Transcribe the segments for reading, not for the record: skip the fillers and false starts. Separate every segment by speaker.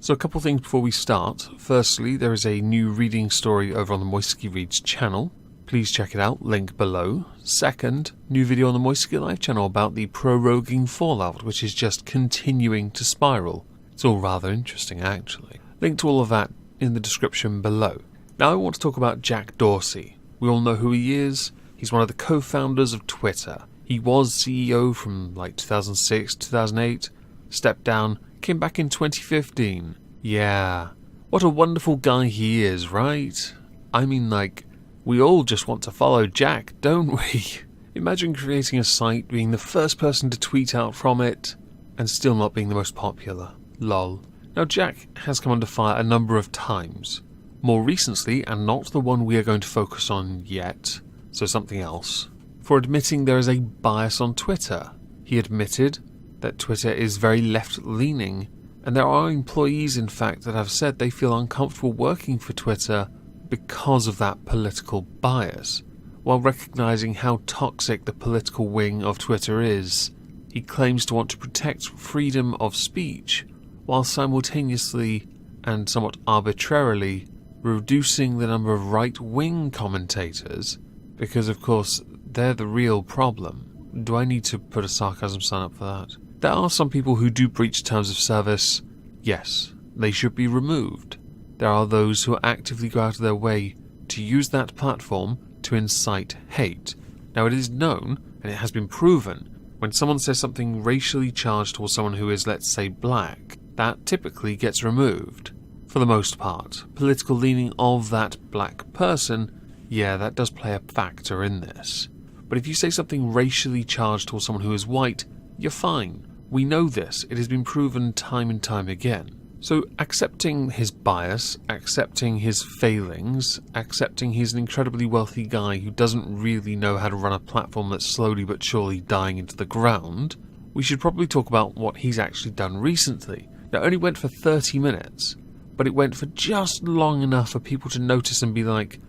Speaker 1: So a couple things before we start. Firstly, there is a new reading story over on the Moistonia Reads channel. Please check it out, link below. Second, new video on the Moistonia Live channel about the proroguing fallout, which is just continuing to spiral. It's all rather interesting, actually. Link to all of that in the description below. Now I want to talk about Jack Dorsey. We all know who he is. He's one of the co-founders of Twitter. He was CEO from like 2006, 2008, stepped down, came back in 2015. Yeah, what a wonderful guy he is, right? I mean, like, we all just want to follow Jack, don't we? Imagine creating a site, being the first person to tweet out from it, and still not being the most popular. Lol. Now Jack has come under fire a number of times. More recently, and not the one we are going to focus on yet, so something else, for admitting there is a bias on Twitter. He admitted that Twitter is very left-leaning, and there are employees, in fact, that have said they feel uncomfortable working for Twitter because of that political bias. While recognizing how toxic the political wing of Twitter is, he claims to want to protect freedom of speech, while simultaneously, and somewhat arbitrarily, reducing the number of right-wing commentators, because of course they're the real problem. Do I need to put a sarcasm sign up for that? There are some people who do breach terms of service. Yes, they should be removed. There are those who actively go out of their way to use that platform to incite hate. Now it is known, and it has been proven, when someone says something racially charged towards someone who is, let's say, black, that typically gets removed. For the most part. Political leaning of that black person, yeah, that does play a factor in this. But if you say something racially charged towards someone who is white, you're fine. We know this. It has been proven time and time again. So accepting his bias, accepting his failings, accepting he's an incredibly wealthy guy who doesn't really know how to run a platform that's slowly but surely dying into the ground, we should probably talk about what he's actually done recently. Now, it only went for 30 minutes. But it went for just long enough for people to notice and be like,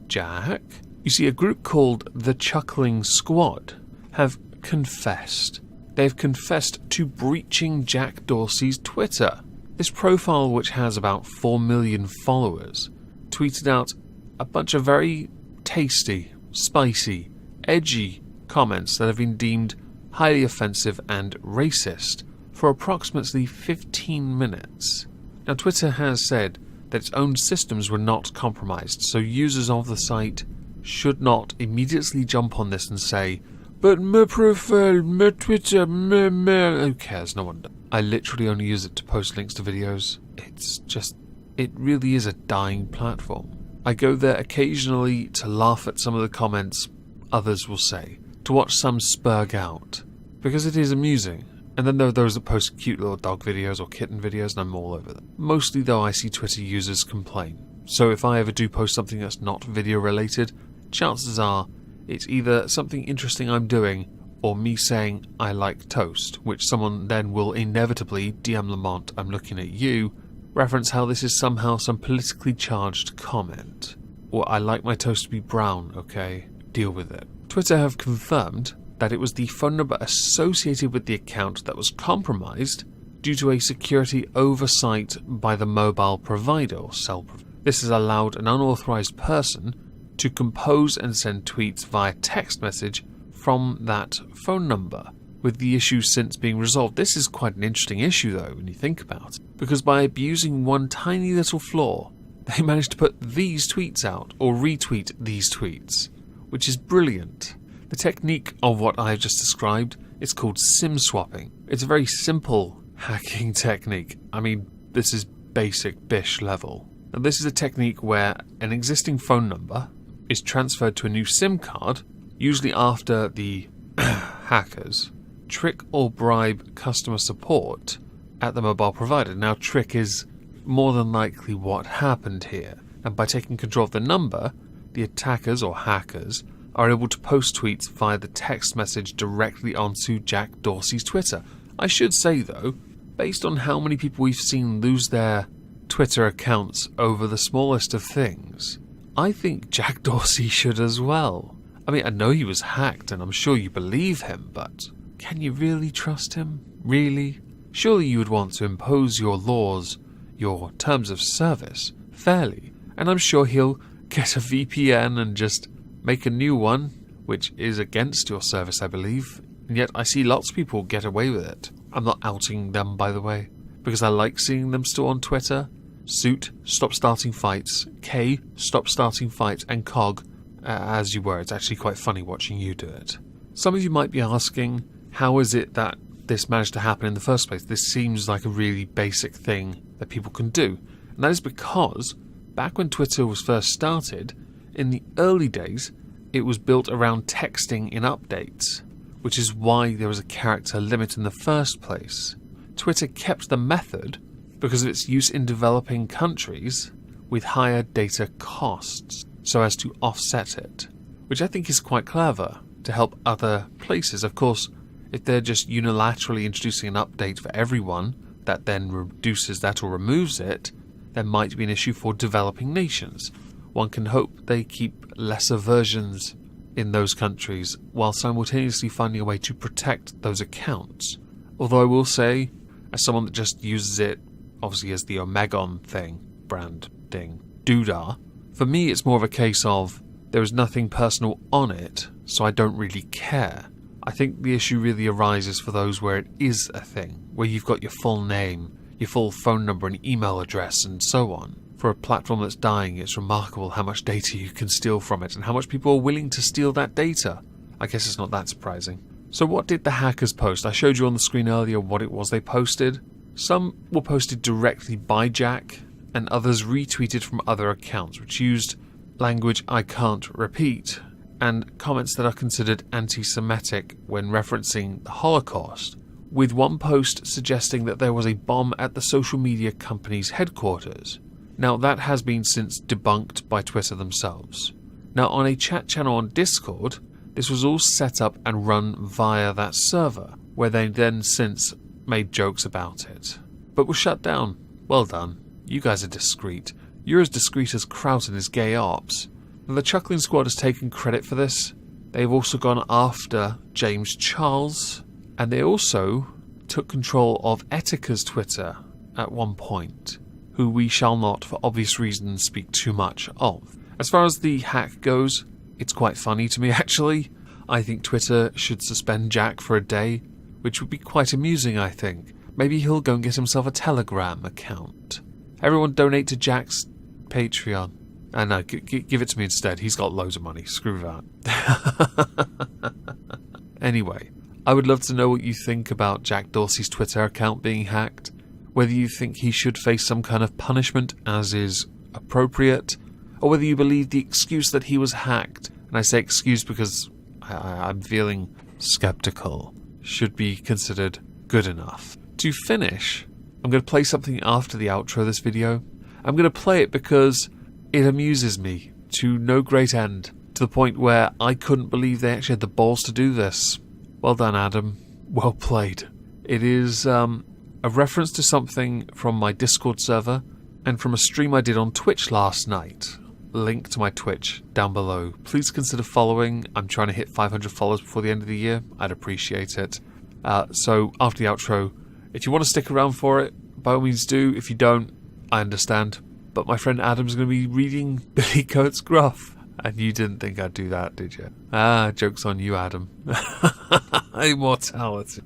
Speaker 1: Jack? You see, a group called the Chuckling Squad have confessed. They've confessed to breaching Jack Dorsey's Twitter. This profile, which has about 4 million followers, tweeted out a bunch of very tasty, spicy, edgy comments that have been deemed highly offensive and racist for approximately 15 minutes. Now, Twitter has said that its own systems were not compromised, so users of the site should not immediately jump on this and say, but my profile, my Twitter, who cares, no one does. I literally only use it to post links to videos. It really is a dying platform. I go there occasionally to laugh at some of the comments others will say, to watch some spurg out, because it is amusing. And then there are those that post cute little dog videos or kitten videos, and I'm all over them. Mostly, though, I see Twitter users complain. So if I ever do post something that's not video related, chances are it's either something interesting I'm doing or me saying I like toast, which someone then will inevitably, DM Lamont, I'm looking at you, reference how this is somehow some politically charged comment. Or I like my toast to be brown, okay? Deal with it. Twitter have confirmed that it was the phone number associated with the account that was compromised due to a security oversight by the mobile provider or cell provider. This has allowed an unauthorized person to compose and send tweets via text message from that phone number, with the issue since being resolved. This is quite an interesting issue though when you think about it, because by abusing one tiny little flaw, they managed to put these tweets out or retweet these tweets, which is brilliant. The technique of what I have just described is called SIM swapping. It's a very simple hacking technique. I mean, this is basic bish level. Now, this is a technique where an existing phone number is transferred to a new SIM card, usually after the hackers trick or bribe customer support at the mobile provider. Now, trick is more than likely what happened here. And by taking control of the number, the attackers or hackers are able to post tweets via the text message directly onto Jack Dorsey's Twitter. I should say though, based on how many people we've seen lose their Twitter accounts over the smallest of things, I think Jack Dorsey should as well. I mean, I know he was hacked and I'm sure you believe him, but can you really trust him? Really? Surely you would want to impose your laws, your terms of service, fairly. And I'm sure he'll get a VPN and just make a new one, which is against your service, I believe. And yet I see lots of people get away with it. I'm not outing them, by the way, because I like seeing them still on Twitter. Suit, stop starting fights. K, stop starting fights. And Cog, as you were. It's actually quite funny watching you do it. Some of you might be asking, how is it that this managed to happen in the first place? This seems like a really basic thing that people can do. And that is because, back when Twitter was first started, in the early days, it was built around texting in updates, which is why there was a character limit in the first place. Twitter kept the method because of its use in developing countries with higher data costs, so as to offset it, which I think is quite clever to help other places. Of course, if they're just unilaterally introducing an update for everyone that then reduces that or removes it, there might be an issue for developing nations. One can hope they keep lesser versions in those countries while simultaneously finding a way to protect those accounts. Although I will say, as someone that just uses it obviously as the Omegon thing, brand thing, doodah, for me it's more of a case of there is nothing personal on it, so I don't really care. I think the issue really arises for those where it is a thing, where you've got your full name, your full phone number and email address and so on. For a platform that's dying, it's remarkable how much data you can steal from it and how much people are willing to steal that data. I guess it's not that surprising. So what did the hackers post? I showed you on the screen earlier what it was they posted. Some were posted directly by Jack, and others retweeted from other accounts, which used language I can't repeat, and comments that are considered anti-Semitic when referencing the Holocaust, with one post suggesting that there was a bomb at the social media company's headquarters. Now, that has been since debunked by Twitter themselves. Now, on a chat channel on Discord, this was all set up and run via that server, where they then since made jokes about it, but was shut down. Well done. You guys are discreet. You're as discreet as Kraut and his gay ops. Now, the Chuckling Squad has taken credit for this. They've also gone after James Charles, and they also took control of Etica's Twitter at one point, who we shall not, for obvious reasons, speak too much of. As far as the hack goes, it's quite funny to me actually. I think Twitter should suspend Jack for a day, which would be quite amusing, I think. Maybe he'll go and get himself a Telegram account. Everyone donate to Jack's Patreon. No, give it to me instead. He's got loads of money. Screw that. Anyway, I would love to know what you think about Jack Dorsey's Twitter account being hacked. Whether you think he should face some kind of punishment as is appropriate, or whether you believe the excuse that he was hacked, and I say excuse because I'm feeling skeptical, should be considered good enough. To finish, I'm going to play something after the outro of this video. I'm going to play it because it amuses me to no great end, to the point where I couldn't believe they actually had the balls to do this. Well done, Adam. Well played. It is a reference to something from my Discord server and from a stream I did on Twitch last night. Link to my Twitch down below. Please consider following. I'm trying to hit 500 followers before the end of the year. I'd appreciate it. So after the outro, if you want to stick around for it, by all means do. If you don't, I understand. But my friend Adam's going to be reading Billy Coates' Gruff. And you didn't think I'd do that, did you? Joke's on you, Adam. Immortality.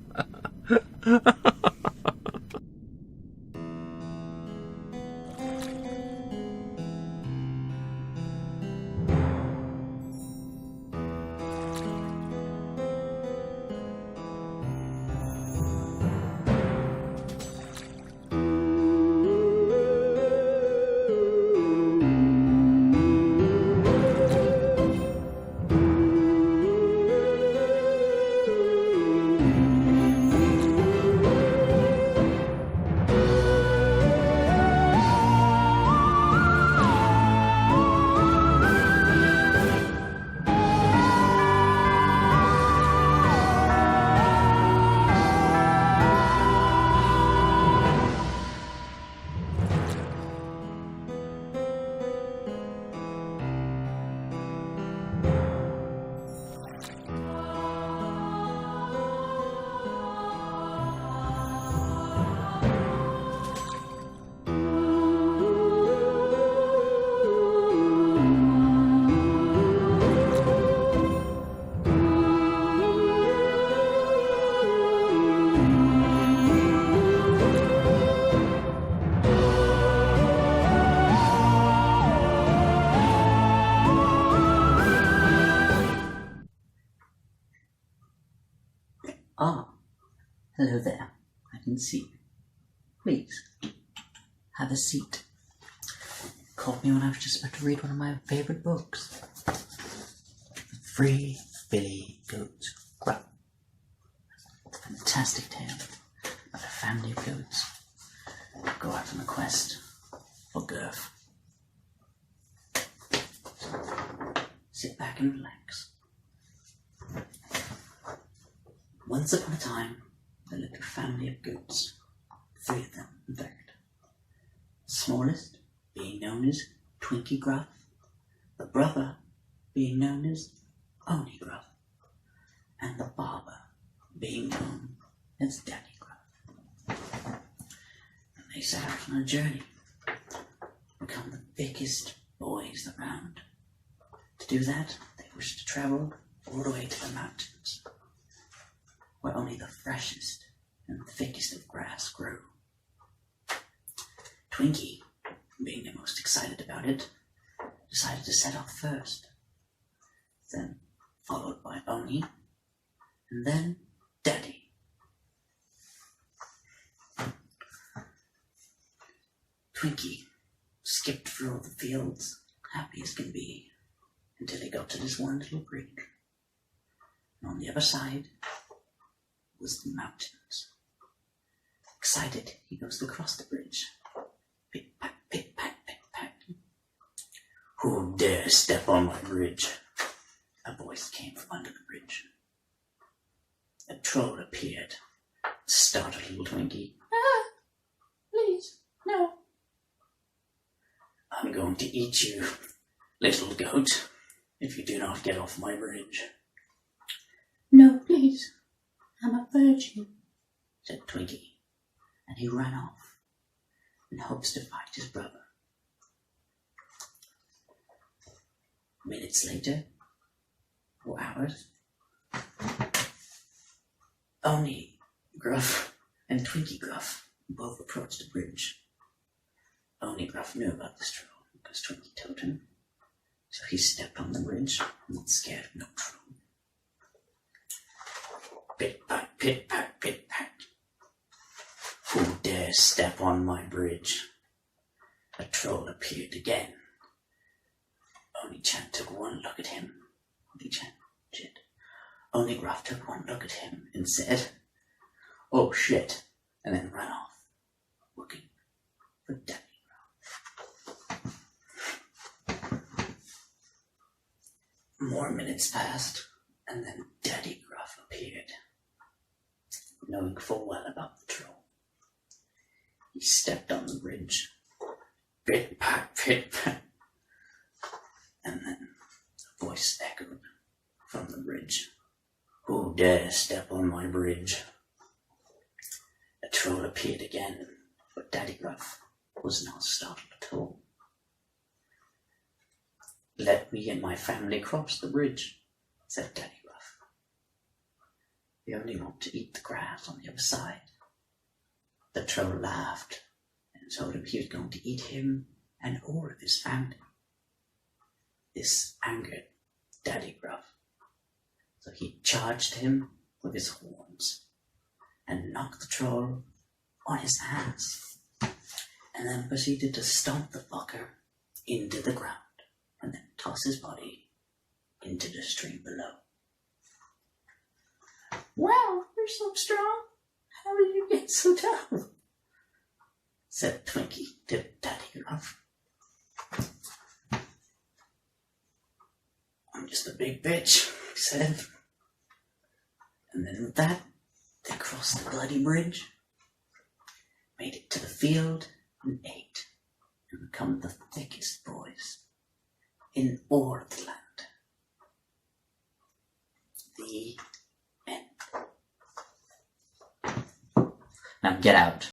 Speaker 2: Hello there. I didn't see you. Please, have a seat. Caught me when I was just about to read one of my favourite books. Free Billy Goats Gruff. It's a fantastic tale about a family of goats who go out on a quest for girth. Sit back and relax. Once upon a time, there lived a family of goats. 3 of them, in fact. The smallest being known as Twinkie Gruff, the brother being known as Oni Gruff, and the barber being known as Daddy Gruff. And they set out on a journey to become the biggest boys around. To do that, they wished to travel all the way to the mountains, where only the freshest and thickest of grass grew. Twinkie, being the most excited about it, decided to set off first, then followed by Oni, and then Daddy. Twinkie skipped through all the fields, happy as can be, until he got to this one little bridge. And on the other side was the mountains. Excited, he goes to cross the bridge. Pick-pack, pick-pack, pick-pack. Who dare step on my bridge? A voice came from under the bridge. A troll appeared, startled little Twinkie. Please, no. I'm going to eat you, little goat, if you do not get off my bridge. No, please. I'm a virgin, said Twinkie, and he ran off in hopes to fight his brother. Minutes later, or hours, Oni Gruff and Twinkie Gruff both approached the bridge. Oni Gruff knew about this troll because Twinkie told him, so he stepped on the bridge, not scared of no troll. Pit-pat, pit-pat, pit-pat. Who dare step on my bridge? A troll appeared again. Oni-chan took one look at him. Oni-chan, shit. Oni Gruff took one look at him and said, "Oh shit," and then ran off, looking for Daddy Gruff. More minutes passed, and then Daddy Gruff appeared, knowing full well about the troll. He stepped on the bridge. Pit-pat, pit-pat. And then a voice echoed from the bridge. Who dare step on my bridge? A troll appeared again, but Daddy Gruff was not startled at all. Let me and my family cross the bridge, said Daddy Gruff. We only want to eat the grass on the other side. The troll laughed and told him he was going to eat him and all of his family. This angered Daddy Gruff, so he charged him with his horns and knocked the troll on his ass, and then proceeded to stomp the fucker into the ground and then toss his body into the stream below. Wow, you're so strong. How did you get so tough? Said Twinkie to Daddy Gruff. I'm just a big bitch, he said. And then with that, they crossed the bloody bridge, made it to the field, and ate, and become the thickest boys in all of the land. The end. Now get out.